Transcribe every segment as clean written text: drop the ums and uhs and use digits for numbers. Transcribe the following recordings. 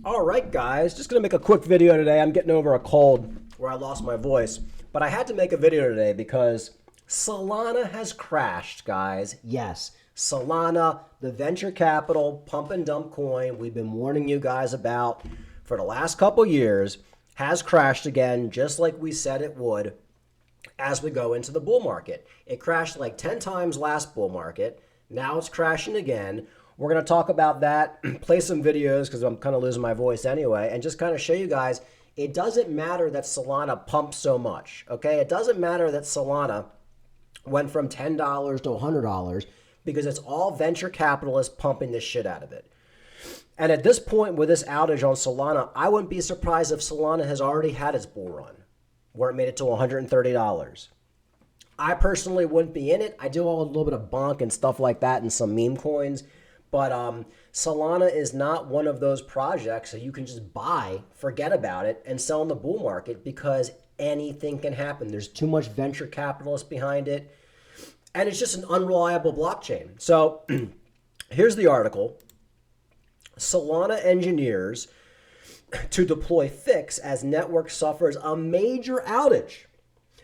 All right, guys, just gonna make a quick video today. I'm getting over a cold where I lost my voice, but I had to make a video today because Solana has crashed, guys. Yes, Solana, the venture capital pump and dump coin we've been warning you guys about for the last couple years, has crashed again, just like we said it would as we go into the bull market. It crashed like 10 times last bull market. Now it's crashing again. We're going to talk about that, play some videos because I'm kind of losing my voice anyway, and just kind of show you guys it doesn't matter that Solana pumps so much, okay? It doesn't matter that Solana went from $10 to $100 because it's all venture capitalists pumping the shit out of it. And at this point with this outage on Solana, I wouldn't be surprised if Solana has already had its bull run where it made it to $130. I personally wouldn't be in it. I do a little bit of bonk and stuff like that and some meme coins. But Solana is not one of those projects that you can just buy, forget about it, and sell in the bull market because anything can happen. There's too much venture capitalists behind it. And it's just an unreliable blockchain. So here's the article. Solana engineers to deploy fix as network suffers a major outage.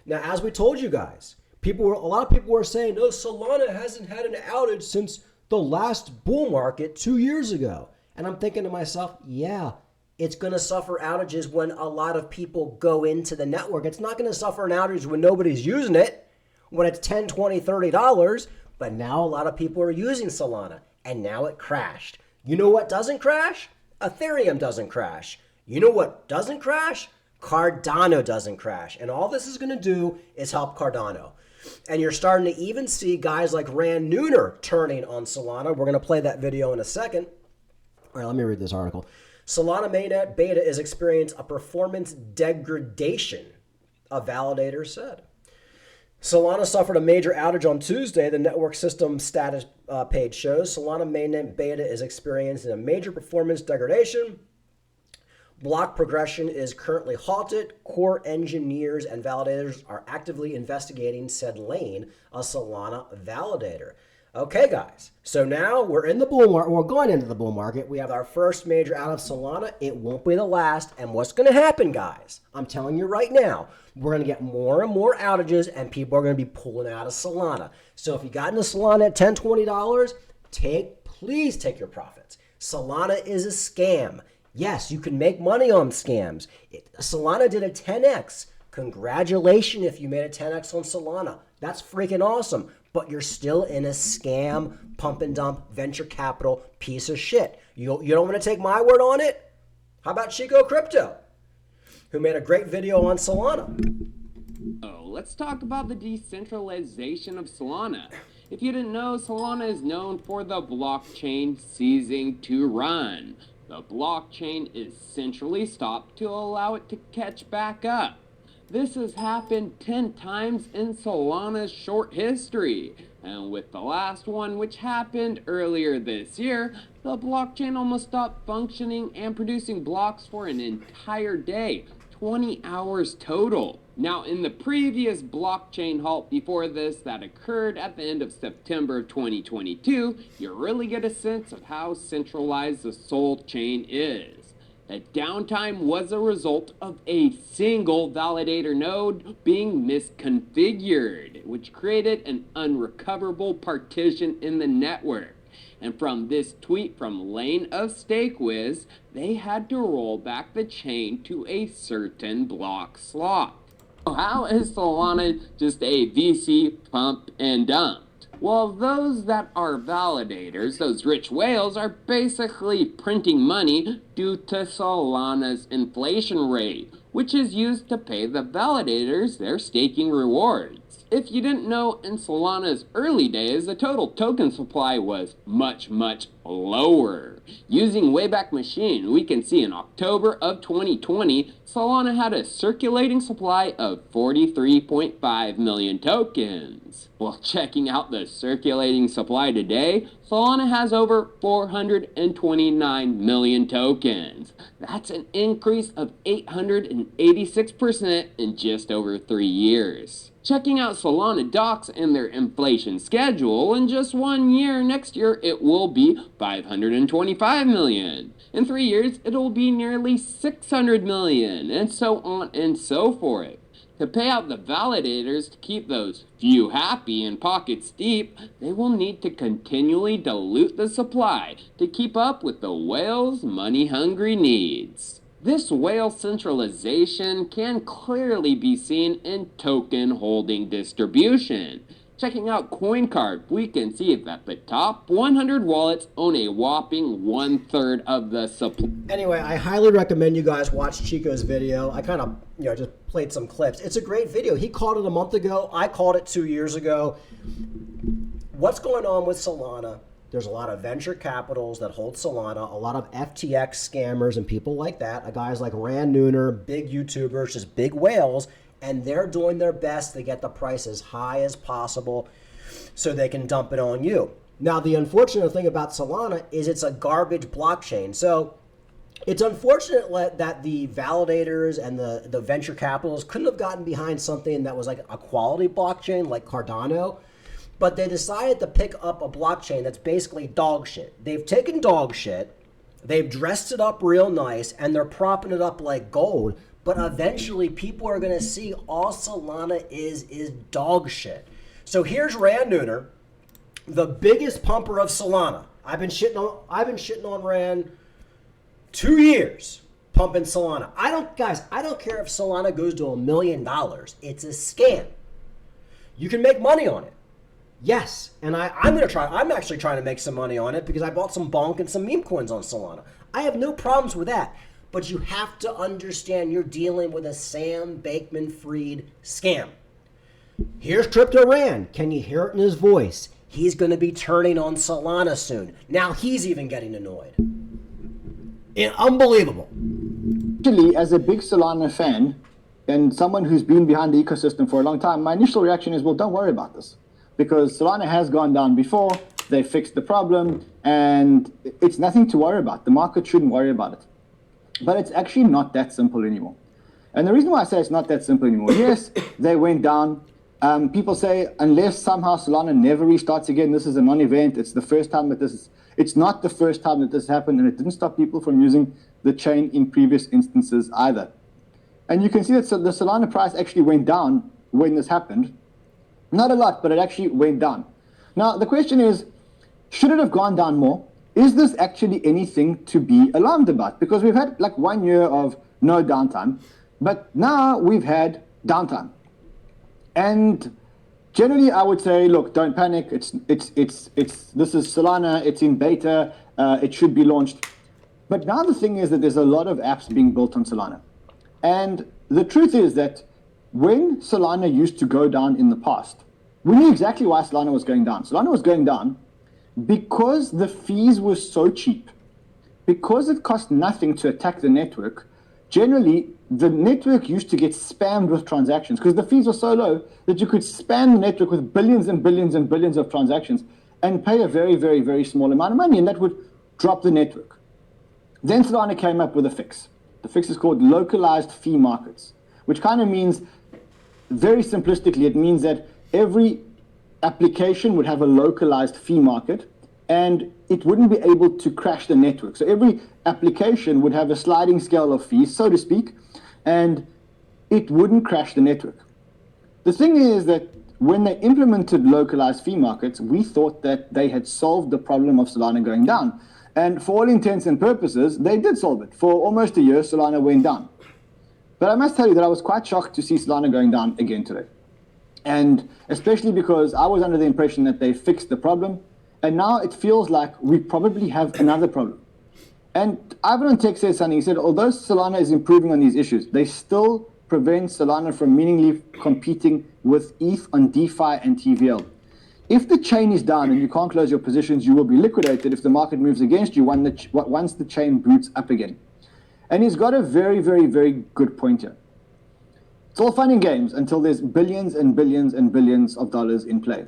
Now, as we told you guys, a lot of people were saying, no, Solana hasn't had an outage since the last bull market 2 years ago. And I'm thinking to myself, yeah, it's going to suffer outages when a lot of people go into the network. It's not going to suffer an outage when nobody's using it, when it's $10, $20, $30. But now a lot of people are using Solana, and now it crashed. You know what doesn't crash? Ethereum doesn't crash. You know what doesn't crash? Cardano doesn't crash. And all this is going to do is help Cardano. And you're starting to even see guys like Rand Nooner turning on Solana. We're going to play that video in a second. All right, let me read this article. Solana mainnet beta is experiencing a performance degradation, a validator said. Solana suffered a major outage on Tuesday. The network system status page shows Solana mainnet beta is experiencing a major performance degradation. Block progression is currently halted. Core engineers and validators are actively investigating, said Lane, a Solana validator. Okay, guys. So now we're in the bull market. We're going into the bull market. We have our first major out of Solana. It won't be the last. And what's going to happen, guys? I'm telling you right now, we're going to get more and more outages, and people are going to be pulling out of Solana. So if you got into Solana at $10, $20, please take your profits. Solana is a scam. Yes, you can make money on scams. Solana did a 10x. Congratulations if you made a 10x on Solana. That's freaking awesome. But you're still in a scam, pump and dump, venture capital piece of shit. You don't want to take my word on it? How about Chico Crypto, who made a great video on Solana? Oh, let's talk about the decentralization of Solana. If you didn't know, Solana is known for the blockchain ceasing to run. The blockchain is centrally stopped to allow it to catch back up. This has happened 10 times in Solana's short history. And with the last one, which happened earlier this year, the blockchain almost stopped functioning and producing blocks for an entire day, 20 hours total. Now, in the previous blockchain halt before this that occurred at the end of September of 2022, you really get a sense of how centralized the Sol chain is. The downtime was a result of a single validator node being misconfigured, which created an unrecoverable partition in the network. And from this tweet from Lane of StakeWiz, they had to roll back the chain to a certain block slot. How is Solana just a VC pump and dump? Well, those that are validators, those rich whales, are basically printing money due to Solana's inflation rate, which is used to pay the validators their staking rewards. If you didn't know, in Solana's early days, the total token supply was much, much lower. Using Wayback Machine, we can see in October of 2020, Solana had a circulating supply of 43.5 million tokens. Well, checking out the circulating supply today, Solana has over 429 million tokens. That's an increase of 889% 186% in just over 3 years. Checking out Solana docs and their inflation schedule, in just 1 year, next year it will be 525 million. In 3 years, it'll be nearly 600 million, and so on and so forth. To pay out the validators to keep those few happy and pockets deep, they will need to continually dilute the supply to keep up with the whale's money-hungry needs. This whale centralization can clearly be seen in token holding distribution. Checking out CoinCard, we can see that the top 100 wallets own a whopping 1/3 of the supply. Anyway, I highly recommend you guys watch Chico's video. I kind of, just played some clips. It's a great video. He called it a month ago. I called it 2 years ago. What's going on with Solana? There's a lot of venture capitals that hold Solana, a lot of FTX scammers and people like that, guys like Rand Nooner, big YouTubers, just big whales, and they're doing their best to get the price as high as possible so they can dump it on you. Now, the unfortunate thing about Solana is it's a garbage blockchain. So it's unfortunate that the validators and the venture capitals couldn't have gotten behind something that was like a quality blockchain like Cardano, but they decided to pick up a blockchain that's basically dog shit. They've taken dog shit, they've dressed it up real nice, and they're propping it up like gold, but eventually people are going to see all Solana is dog shit. So here's Rand Nooner, the biggest pumper of Solana. I've been shitting on Rand 2 years pumping Solana. I don't care if Solana goes to $1 million. It's a scam. You can make money on it. Yes, and I'm actually trying to make some money on it because I bought some bonk and some meme coins on Solana. I have no problems with that. But you have to understand you're dealing with a Sam Bankman-Fried scam. Here's Crypto Rand. Can you hear it in his voice? He's going to be turning on Solana soon. Now he's even getting annoyed. Unbelievable. Actually, as a big Solana fan and someone who's been behind the ecosystem for a long time, my initial reaction is, well, don't worry about this. Because Solana has gone down before, they fixed the problem, and it's nothing to worry about. The market shouldn't worry about it. But it's actually not that simple anymore. And the reason why I say it's not that simple anymore, yes, they went down. People say, unless somehow Solana never restarts again, this is a non-event. It's the first time that it's not the first time that this happened, and it didn't stop people from using the chain in previous instances either. And you can see that the Solana price actually went down when this happened. Not a lot, but it actually went down. Now, the question is, should it have gone down more? Is this actually anything to be alarmed about? Because we've had like 1 year of no downtime, but now we've had downtime. And generally I would say, look, don't panic. This is Solana, it's in beta, it should be launched. But now the thing is that there's a lot of apps being built on Solana. And the truth is that when Solana used to go down in the past, we knew exactly why Solana was going down. Solana was going down because the fees were so cheap, because it cost nothing to attack the network. Generally, the network used to get spammed with transactions because the fees were so low that you could spam the network with billions and billions and billions of transactions and pay a very, very, very small amount of money, and that would drop the network. Then Solana came up with a fix. The fix is called localized fee markets, which kind of means, very simplistically, it means that every application would have a localized fee market and it wouldn't be able to crash the network. So every application would have a sliding scale of fees, so to speak, and it wouldn't crash the network. The thing is that when they implemented localized fee markets, we thought that they had solved the problem of Solana going down. And for all intents and purposes, they did solve it. For almost a year, Solana went down. But I must tell you that I was quite shocked to see Solana going down again today. And especially because I was under the impression that they fixed the problem, and now it feels like we probably have another problem. And Ivan on Tech said something. He said, although Solana is improving on these issues, they still prevent Solana from meaningfully competing with ETH on DeFi and TVL. If the chain is down and you can't close your positions, you will be liquidated if the market moves against you once the chain boots up again. And he's got a very, very, very good point here. It's all fun and games until there's billions and billions and billions of dollars in play.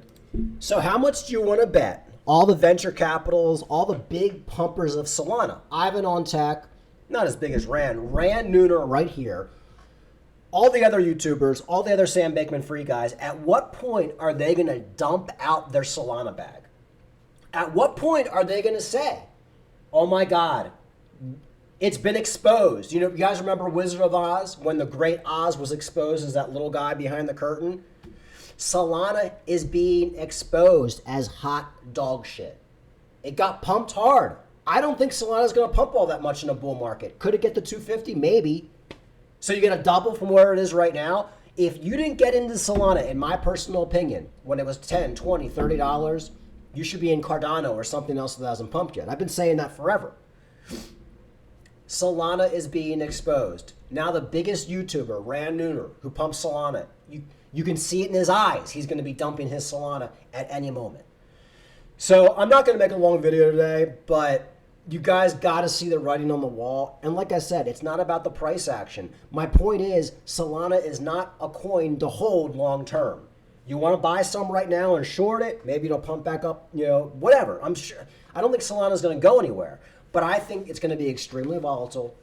So how much do you want to bet all the venture capitals, all the big pumpers of Solana, Ivan on Tech, not as big as Rand Nooner right here, all the other YouTubers, all the other Sam Bankman-Fried guys, at what point are they going to dump out their Solana bag? At what point are they going to say, oh my God, it's been exposed? You know, you guys remember Wizard of Oz, when the Great Oz was exposed as that little guy behind the curtain? Solana is being exposed as hot dog shit. It got pumped hard. I don't think Solana is going to pump all that much in a bull market. Could it get to 250? Maybe. So you're going to double from where it is right now? If you didn't get into Solana, in my personal opinion, when it was $10, $20, $30, you should be in Cardano or something else that hasn't pumped yet. I've been saying that forever. Solana is being exposed. Now the biggest YouTuber, Rand Nooner, who pumps Solana, you can see it in his eyes. He's going to be dumping his Solana at any moment. So I'm not going to make a long video today, but you guys got to see the writing on the wall. And like I said, it's not about the price action. My point is, Solana is not a coin to hold long term. You want to buy some right now and short it, maybe it'll pump back up, you know, whatever. I don't think Solana is going to go anywhere, but I think it's going to be extremely volatile.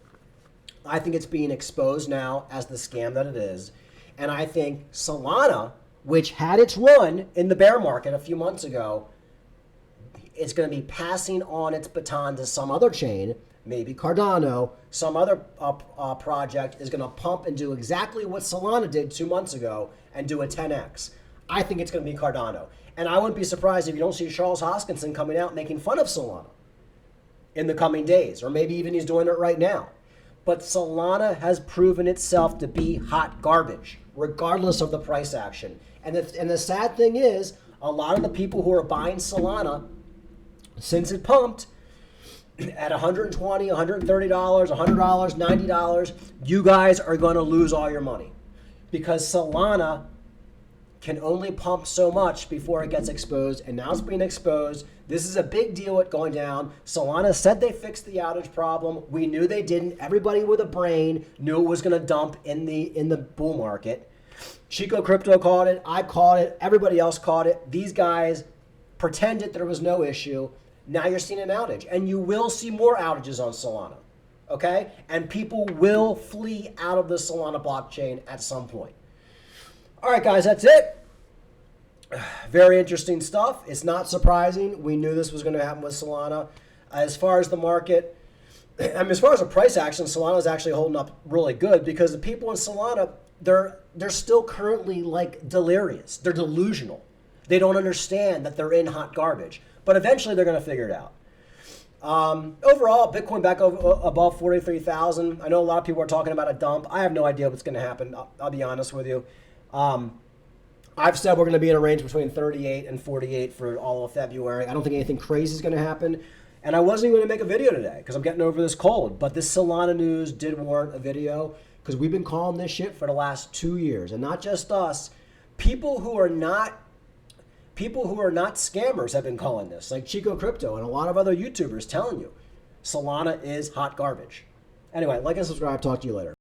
I think it's being exposed now as the scam that it is. And I think Solana, which had its run in the bear market a few months ago, it's going to be passing on its baton to some other chain, maybe Cardano, some other project is going to pump and do exactly what Solana did 2 months ago and do a 10x. I think it's going to be Cardano. And I wouldn't be surprised if you don't see Charles Hoskinson coming out making fun of Solana in the coming days, or maybe even he's doing it right now. But Solana has proven itself to be hot garbage, regardless of the price action. And the sad thing is, a lot of the people who are buying Solana, since it pumped at $120, $130, $100, $90, you guys are going to lose all your money, because Solana can only pump so much before it gets exposed, and now it's being exposed. This is a big deal at going down. Solana said they fixed the outage problem. We knew they didn't. Everybody with a brain knew it was going to dump in the bull market. Chico Crypto caught it. I caught it. Everybody else caught it. These guys pretended there was no issue. Now you're seeing an outage, and you will see more outages on Solana, okay? And people will flee out of the Solana blockchain at some point. All right, guys, that's it. Very interesting stuff. It's not surprising. We knew this was going to happen with Solana. As far as the market, I mean, as far as the price action, Solana is actually holding up really good, because the people in Solana, they're still currently like delirious. They're delusional. They don't understand that they're in hot garbage. But eventually they're going to figure it out. Overall, Bitcoin back above 43,000. I know a lot of people are talking about a dump. I have no idea what's going to happen. I'll be honest with you. I've said we're going to be in a range between 38 and 48 for all of February. I don't think anything crazy is going to happen. And I wasn't even going to make a video today because I'm getting over this cold. But this Solana news did warrant a video, because we've been calling this shit for the last 2 years. And not just us. People who are not scammers have been calling this, like Chico Crypto and a lot of other YouTubers telling you Solana is hot garbage. Anyway, like and subscribe. Talk to you later.